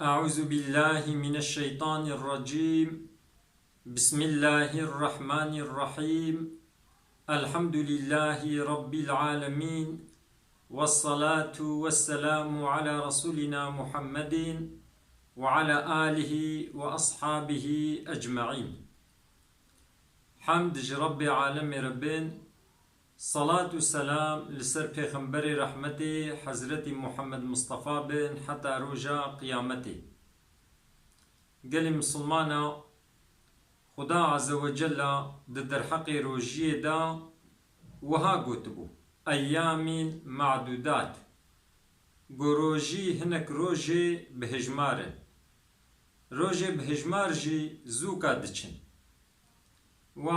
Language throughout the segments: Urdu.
أعوذ بالله من الشيطان الرجيم. بسم الله الرحمن الرحيم. الحمد لله رب العالمين، والصلاة والسلام على رسولنا محمد وعلى آله وأصحابه أجمعين. حمد رب عالم ربين، صلاة والسلام لسر پیغمبر رحمتي حضرت محمد مصطفى بن حتى روجا قيامتي. قال مسلمانا خدا عز وجل در حق روجيه دا وها قوتبو أيام معدودات. روجي هنك روجي بهجمارن، روجي بهجمار جي زوكا دچن و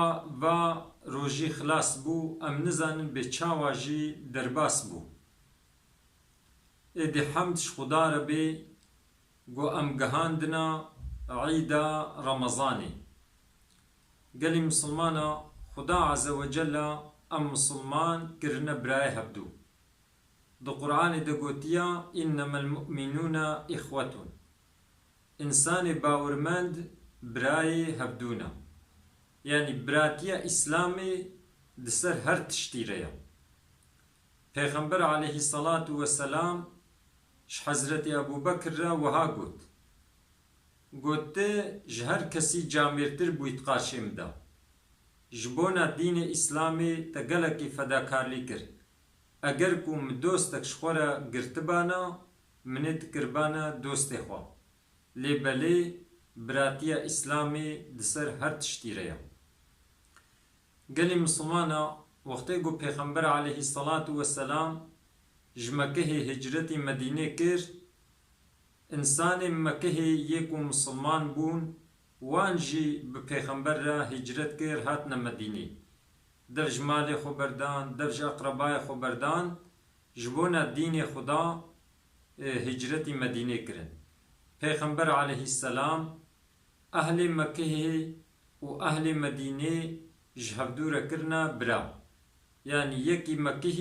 روجي خلاص بو ام نزانن به چاوا جي درباس بو. ادي حمدش خدا ربي گو ام گهاندنا عيدا رمضاني. قالي مسلمانا خدا عز وجل ام مسلمان كرنا براي هبدو. دو قرآن دا قوتيا إنما المؤمنون إخوة، إنسان باورمند براي هبدونا، يعني براتيا إسلامي دسر هر تشتيريا. پیغمبر عليه الصلاة والسلام حضرت ابو بكر را وها قوت جهر کسی جامرتر بویت قاشم دا جبونا دین اسلامی تگلکی فداکارلی کر. اگر کوم دوستک شخورا گرتبانا منت کربانا دوست خوا لیبلی براتیا اسلامی دسر هر تشتیریا. قال مسلمانا وقتی گو پیغمبر علیه الصلاة والسلام جمکه هجرت مدینه کر، انسان مکه یکو مسلمان بون وانجی به پیغمبر را هجرت کر هاتنا مدینه. در جمال خو بردان، در اقربای خو بردان، جبونا دین خدا هجرت مدینه کرن. پیغمبر علیه السلام اهل مکه و اهل مدینه جهبدور کرنا برا، يعني يكي مكه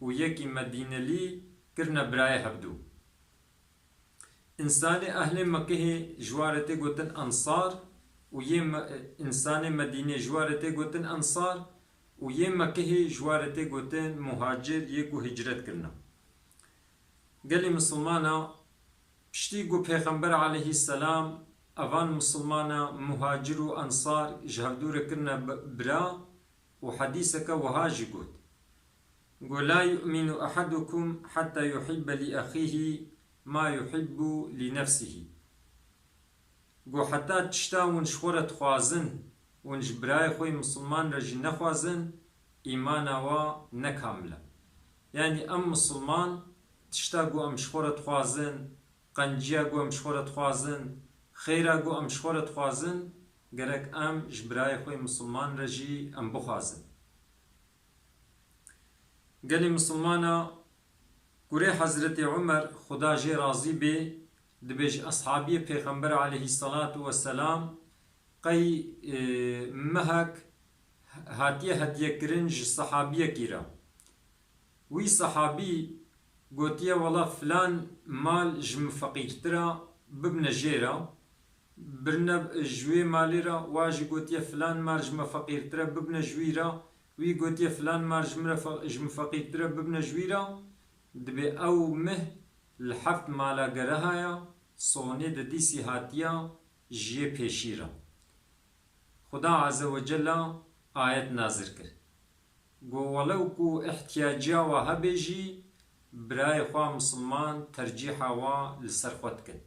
ويكي مدينة لي كرنا براي هبدو. إنسان أهل مكه جوارته قوتن أنصار، ويم إنسان مدينة جوارته قوتن أنصار، ويم مكه جوارته قوتن مهاجر يكو هجرت كرنا. قال مسلمانا بشتي قو پیغمبر عليه السلام أفان مسلمانا مهاجر وأنصار جهبدور كرنا برا، وحديثك وهاجي قل لا يؤمن أحدكم حتى يحب لأخيه ما يحب لنفسه. قو حتى تشتا ونش خورت خوازن ونش براي خوي مسلمان رجي نخوازن إيمانا و نكاملة. يعني أم مسلمان تشتا قو أم شخورت خوازن، قنجيا قو أم شخورت خوازن، خيرا قو أم شخورت خوازن، گرک ام جبرای خوی مسلمان رجی ام بخوازن. گلی مسلمانا گوری حضرت عمر خدا جی راضی بی دبیج اصحابی پیغمبر علیه الصلاة والسلام قی مهک هاتیه هدیه کرنج صحابیه کیرا. وی صحابی گوتیه والا فلان مال جم فقیرترا ببن جیرا، برنا جوي ماليرا، واجي قوتيا فلان مارج مفقير ترى ببنا جويرا، وي قوتيا فلان مارج مفقير ترى ببنا جويرا. دبي او مه الحفت مالا قرهايا صوني دديسي هاتيا جي بيشيرا. خدا عز وجل آيات نازر كر قو ولو كو احتياجا وهبجي براي خوا مسلمان ترجيحا و لسرخوت كر.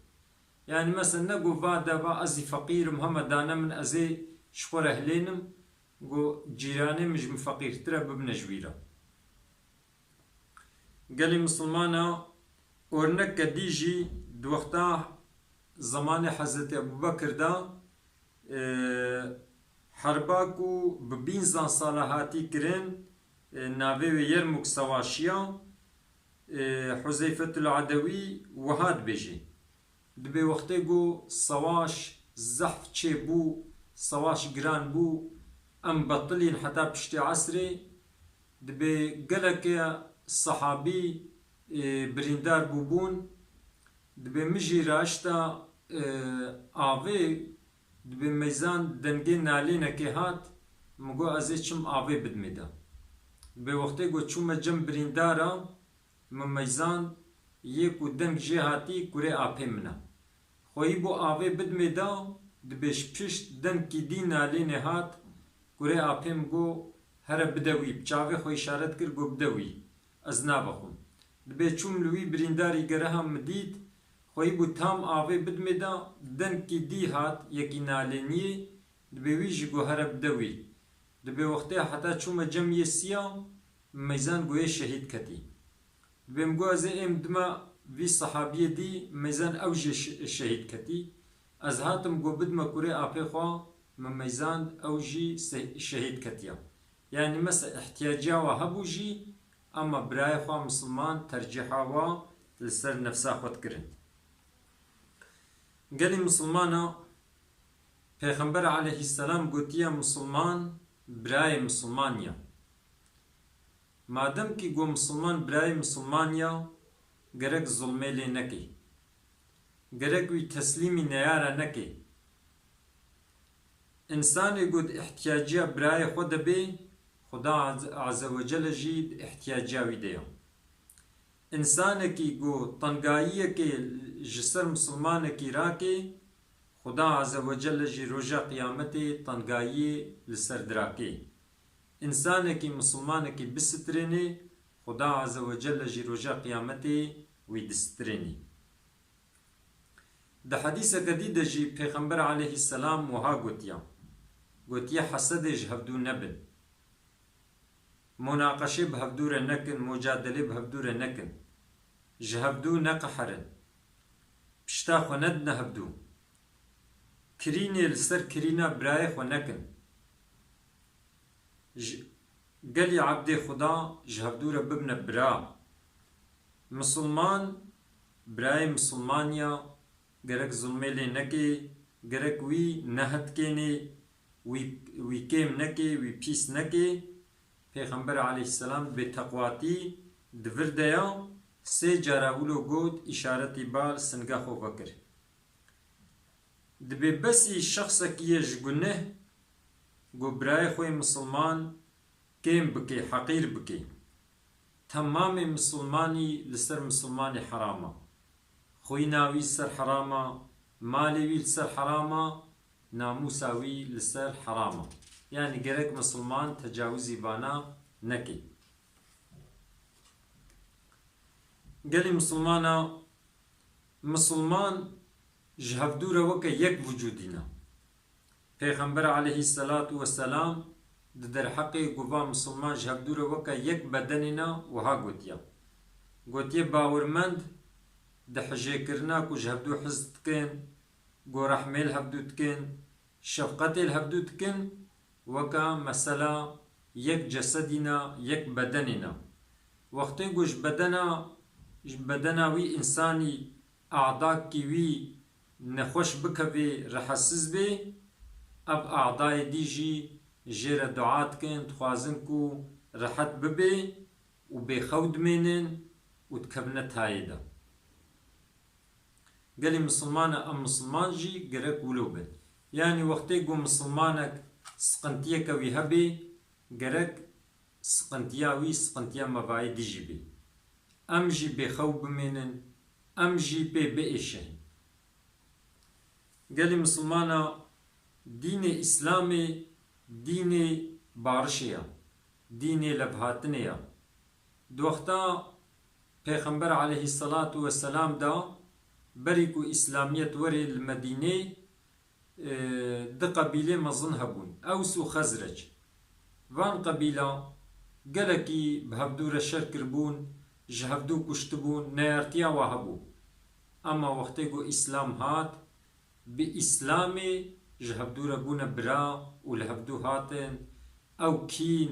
يعني مثلا نقول فادا با ازي فقير محمد دانا من ازي شخور اهلينم قو جيراني مش فقير ترى ببن جويرا. قال لي مسلمانا ورنك ديجي دوقتا زمان حضرت ابو بكر دا حرباكو ببينزان صالحاتي كرين ناوي يرمك سواشيا حذيفة العدوي وهاد بيجي. دبي وقتی گو سواش زحف چه بو، سواش گران بو، ام بطلين حتى بشتي عصري. دبي قلق صحابي بريندار بوبون دبێ مژی راشتا ئاوێ دبێ مەیزان دەنگێ نالێنەکێ هات مگۆ ئەزێ چم ئاوێ بدمێدا بێ وەختێ گۆ چوومە جەم بریندارە من مەیزان یەک و دەنگ ژێ هاتی کورێ ئاپێ منە خۆی بۆ ئاوێ بدمێدا دبێش پشت دەنگی دی نالێنێ هات کورێ ئاپێم گۆ هەرە بدەوی بچاوێ خۆی ئیشارەت کرد گۆ بدەوی ئەز نابەخۆم دبێ چووم لوی برینداری گەرە هەم مدید خۆی بوو تام ئاوێ بدمێدا دەنگی دی هات یەکی نالێنیێ دبێ ویژی گۆ هەرە بدەوی دبێ وەختەیە حتا چوومە جەم یەسیە مەیزان گوێ شەهید کەتی دبێم گۆ ئەزێ ئێم دمە وی سەحابیە دی مەیزان ئەو ژێ شەهید کەتی ئەز هاتم گۆ بدمە کورێ ئاپێ خوا من مەیزان ئەو ژی شەهید کەتیە یعنی مەسە احتیاجاوە هەبوو ژی ئەمە برایە خوا مسلمان تەرجیحاوە لەسەر نەفسا خۆتکردن گەلی مسلمانە پێغەمبەر عەلەیهی سەلام گوتیە مسلمان برایە مسلمانیە مادەم کی گۆ مسلمان برایە مسلمانیە گەرەک زوڵمێ لێ نەکەی گەرەک وی تەسلیمی نەیارە نەکەی ئینسانێ گوت احتیاجیە برایە خۆ دەبێ خدا عەزەوەجەلە ژی احتیاجاوی دەیە ئینسانێکی گۆ تەنگاییەکێ ji ser musulmanekî rakê Xuda Azewecelle jî roja qiyametê tengayiyê li ser dirakê însanekî musulmanekî bisitirênê Xuda Azewecelle jî roja qiyametê wî disitirênî di hedîseke dî de jî Pêxember aleyhisselam wiha gotiye hesedê ji hevdû nebin munaqeşê bi hevdû re nekin mucadelê bi hevdû re nekin ji hevdû neqeherin pişta xwe nedine hevdû kirînê li ser kirîna birayê xwe nekin gelî ebdê Xuda ji hevdû re bibine bira musulman birayê musulmaniya gerek zulmê lê nekê gerek wî nehetkênê wî kêm nekê wî pîs nekê Pêxember aleyhisselam bê teqwatî di vir de ya sê cara wilo got îşaretî bal singa xwe vekir dibê besî şexsekî ye ji guneh got birayê xwe musulman kêm bike heqîr bike temamê musulmanî li ser musulmanê herama xwîna wî ser herama malê wî li ser herama namûsa wî li ser herama yani gerek musulman tecavüzî vana nekê gelî musulmana musulman ji hevdû re weke yek vücudîne Pêxember aleyhisselatu vesselam di derheqê gova musulman ji hevdû re weke yek bedenê ne wiha gotiye bawirmend di hijêkirina ku ji hevdû hez dikin gorehmê li hevdû dikin şefqetê li hevdû dikin weka mesela yek cesedî ne yek bedenê ne wextê ku ji bedena wî însanî a'dakî wî nexweş bikevê rehesiz bê ev a'dayê dî jî jê re dua dikin dixwazin ku rehet bibe û bêxew dimênin û dikevine tayê de gelî musulmana em musulman jî gerek wilo bin yani wextê ku musulmanek sıqintiyeke wî hebe gerek sıqintiya wî sıqintiya mevayê dî jî bê em jî bêxew bimênin em jî pê biêşin gelî musulmana dînê İslamê dînê barişê ye dînê levhatinê ye di wexta Pêxember aleyhisselatu vesselam da berî ku İslamiyet werê li Medînê di qebîlê mezin hebûn Ews û Xezreç van qebîla gelekî bi hevdû re şer kirbûn ji hevdû kuştibûn neyartiya wa hebû ama wextê ku İslam hat bi İslamê ji hevdû re bûne bira û li hevdû hatin ew kîn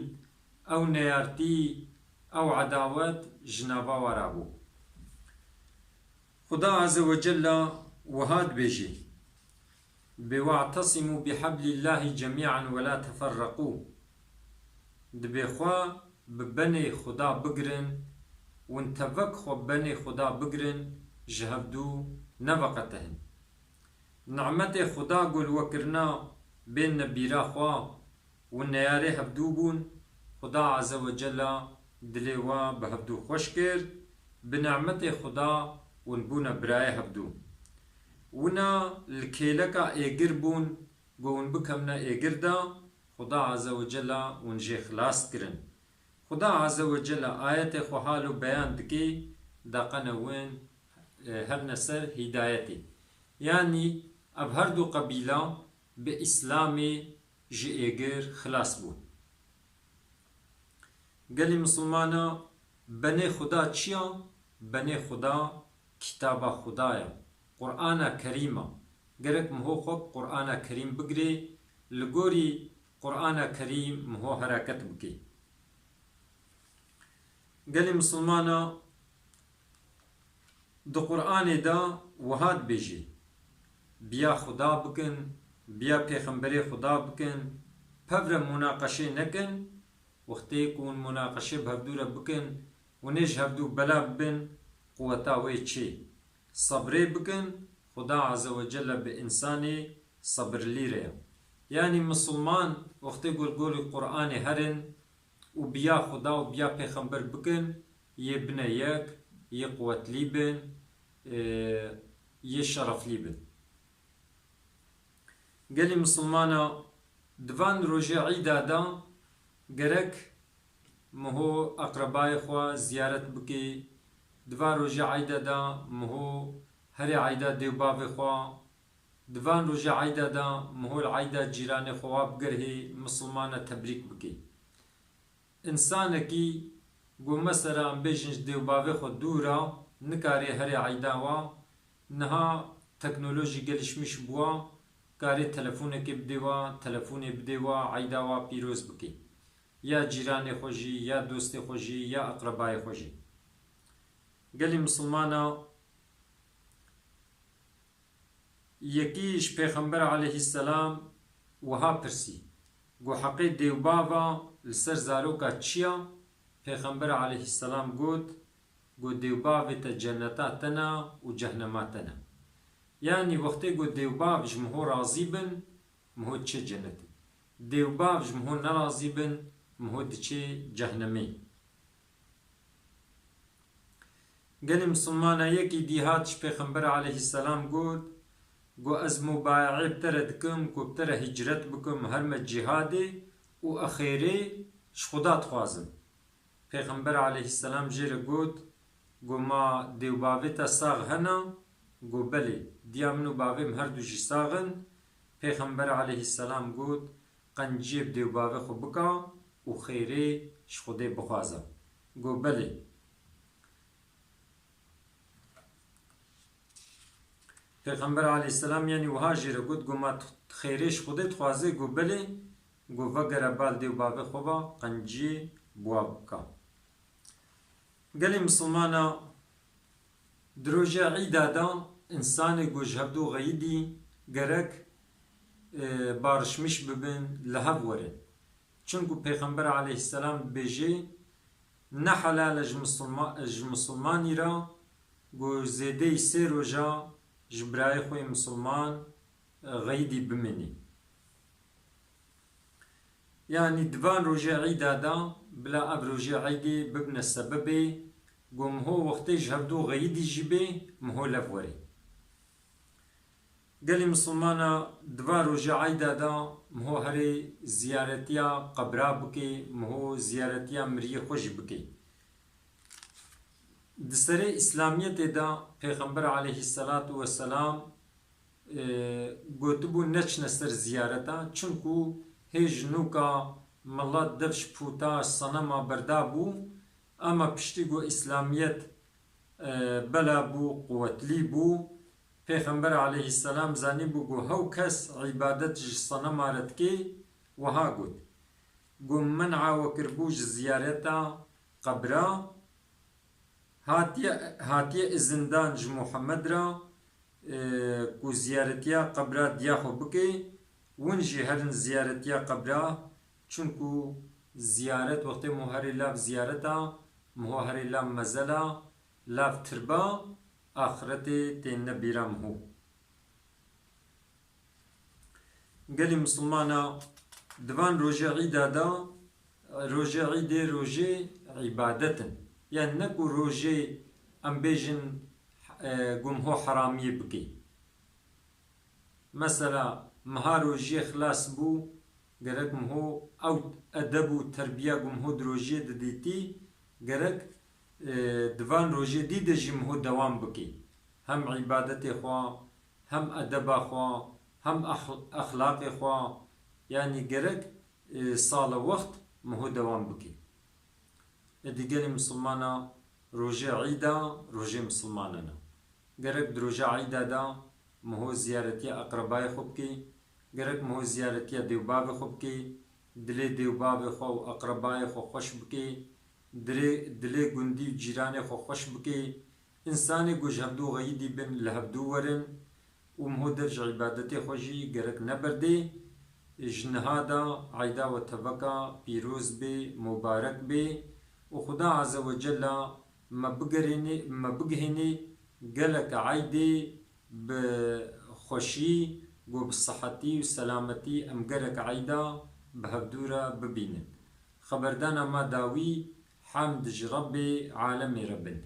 ew neyartî ew edawet ji nava we rabû Xuda Azewecelle wiha dibêje bê wa'tesimû bihablillâhi cemî'an ve lâ teferreqû dibê xwe bi benê Xuda bigirin û tevek xwe benê Xuda bigirin جهبدو نبقتهن نعمت خدا گل وکرنا بین نبیرا خوا و نیاره هبدو بون خدا عز و جل دلوا بهبدو خوش کرد بنعمت خدا ونبونا برای هبدو ونا الكيلكا ايجر بون قون بكمنا ايجر دا خدا عز وجل ونجي خلاص كرن خدا عز وجل آيات خوحالو بيان دكي دا قنوين هر نسر هدايتي يعني اب دو قبيلة بإسلامي جي ايجر خلاص بون قالي مسلمانا بني خدا چيا بني خدا كتاب خدايا قرآن كريمة گرک مهو خوب قرآن کریم بگری لگوری قرآن کریم مهو حرکت بکی گلی مسلمانا دو قرآن دا وهاد بیجی بیا خدا بکن بیا پیغمبر خدا بکن پبر مناقشه نکن وقتی کون مناقشه بهبدو را بکن و نیج هبدو بلا ببن قوتا وی چی صبری بکن خدا عز و جل بإنساني صبر ليرة يعني مسلمان وقت يقول القرآن هرن وبيا خدا وبيا پیغمبر بكن يبنى يك يقوة ليبن يشرف ليبن قال مسلمانا دوان روجي عيدا دا قرك مهو أقرباء خوا زيارت بكي دوان روجي عيدا دا مهو هر عیدا دیوباو خوا دوان روز عیدا دا مهول عیدا جیران خواب گرهی مسلمان تبریک بکی انسان کی گو مثلا بیشنج دیوباو خود دورا نکاری هر عیدا وا نها تکنولوژی گلشمیش بوا کاری تلفون کی بدوا تلفون بدوا عیدا وا پیروز بکی یا جیران خوشی یا دوست خوشی یا اقربای خوشی گلی مسلمانا یکیش پیغمبر علیه السلام وها پرسی گو حقی دیوباوا لسر زاروکا چیا پیغمبر علیه السلام گوت گو دیوباوی تا جنتا تنا و جهنما تنا یعنی وقتی گو دیوباو جمهو راضی بن مهو چه جنتی دیوباو جمهو نراضی بن مهو چه جهنمی گلی مسلمانا یکی دیهاتش پیغمبر علیه السلام گوت گو از مبایعه بتردکم کو بتره هجرت بکم هرم جهاده و اخیره شخودات خوازم پیغمبر علیه السلام جیر گوت گو ما دیو باویتا ساغ هنا گو بلی دیامنو باویم هر دو جی ساغن پیغمبر علیه السلام گوت قنجیب دیو باوی خو بکا و خیره شخوده بخوازم گو بلی پیغمبر علیه السلام یعنی وها جیره گوت گو ما خیرش خودت خوازه گو بلی گو وگر بال دیو بابه خوبا قنجی بواب کا گلی مسلمانا دروجه عیده دا انسان گو جهبدو غیدی گرک بارشمش ببن لحب وره چونکو پیغمبر علیه السلام بیجه نه حلال اج مسلمانی را گو زیده سی روژا جبرای خوی مسلمان غیدی بمنی يعني دبان رجع عيدا دا بلا اب رجع عيدي ببن السبب قوم هو وقتي جهبدو غيدي جيبي مهو لفوري قال مسلمانا دبان رجع عيدا دا مهو هري زيارتيا قبرا بكي مهو زيارتيا مريه خوش بكي دسري اسلاميت دا پیغمبر عليه الصلاة والسلام قوتبو نچ نسر زيارتا چونكو هیچ نوکا ملت دفش پوتا صنما بردابو اما پشتی گو اسلامیت بلا بو قوتلی بو پیغمبر علیه السلام زانی بو گو هو کس عبادت صنما ردکی وها گود گو منع وکربوج زیارتا قبرا هاتیه زندان ج محمد را گو زیارتیا قبرا دیاخو بکی ونجي هرن زيارت يا قبره چونكو زيارت وقت مهاري لاف زيارتا مهاري لاف مزلا لاف تربا آخرتي تين نبيرام هو قالي مسلمانا دوان روجي عيدا دا روجي عيدي روجي عبادة يعني نكو روجي ام بيجن قم هو حرامي بكي مثلا مها روجي خلاص بو قالك مهو او ادب و تربية قم هو دروجي دديتي قالك دوان روجي دي دجي مهو دوام بكي هم عبادتي خوا هم ادب خوا هم اخلاق خوا يعني قالك صال وقت مهو دوام بكي ادي قالي مسلمانا روجي عيدا روجي مسلماننا قالك دروجة عيدا دا مهو زيارتي اقرباي خوبكي قالك مهو زيارتي ديوباب خوبكي دلي ديوباب خو اقرباي خو خوش بكي دلي قندي جيراني خو خوش بكي انساني قوش هبدو غيدي بن لهبدو ورن ومهو درج عبادتي خوشي قالك نبردي جنهادا عيدا وتبكا بيروز بي مبارك بي وخدا عز وجل ما بقهني قالك عيدي بخوشي وبصحتي وسلامتي ام قالك عيدا بهبدورة ببينن خبردانا ما داوي حمد ربي عالمي ربن